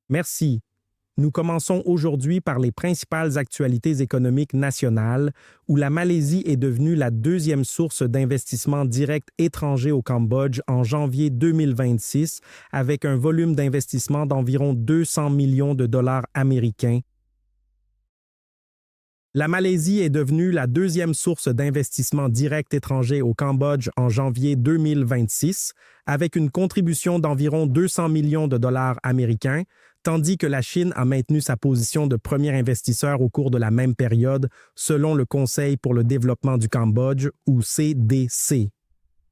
Merci. Nous commençons aujourd'hui par les principales actualités économiques nationales, où la Malaisie est devenue la deuxième source d'investissement direct étranger au Cambodge en janvier 2026, avec un volume d'investissement d'environ 200 millions de dollars américains. La Malaisie est devenue la deuxième source d'investissement direct étranger au Cambodge en janvier 2026, avec une contribution d'environ 200 millions de dollars américains, tandis que la Chine a maintenu sa position de premier investisseur au cours de la même période, selon le Conseil pour le développement du Cambodge, ou CDC.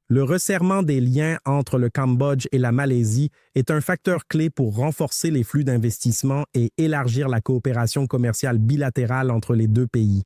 Le resserrement des liens entre le Cambodge et la Malaisie est un facteur clé pour renforcer les flux d'investissement et élargir la coopération commerciale bilatérale entre les deux pays.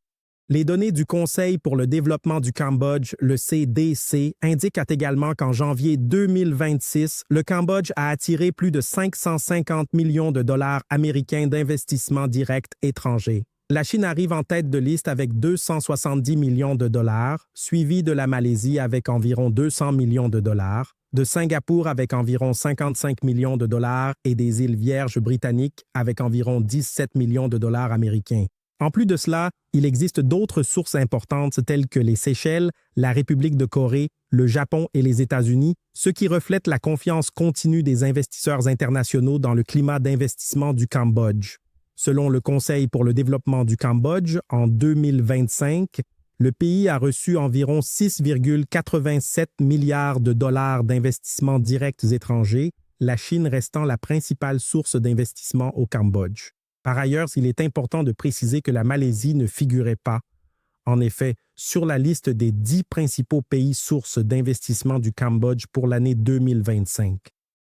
Les données du Conseil pour le développement du Cambodge, le CDC, indiquent également qu'en janvier 2026, le Cambodge a attiré plus de 550 millions de dollars américains d'investissements directs étrangers. La Chine arrive en tête de liste avec 270 millions de dollars, suivi de la Malaisie avec environ 200 millions de dollars, de Singapour avec environ 55 millions de dollars et des îles Vierges britanniques avec environ 17 millions de dollars américains. En plus de cela, il existe d'autres sources importantes telles que les Seychelles, la République de Corée, le Japon et les États-Unis, ce qui reflète la confiance continue des investisseurs internationaux dans le climat d'investissement du Cambodge. Selon le Conseil pour le développement du Cambodge, en 2025, le pays a reçu environ 6,87 milliards de dollars d'investissements directs étrangers, la Chine restant la principale source d'investissement au Cambodge. Par ailleurs, il est important de préciser que la Malaisie ne figurait pas, en effet, sur la liste des 10 principaux pays sources d'investissement du Cambodge pour l'année 2025.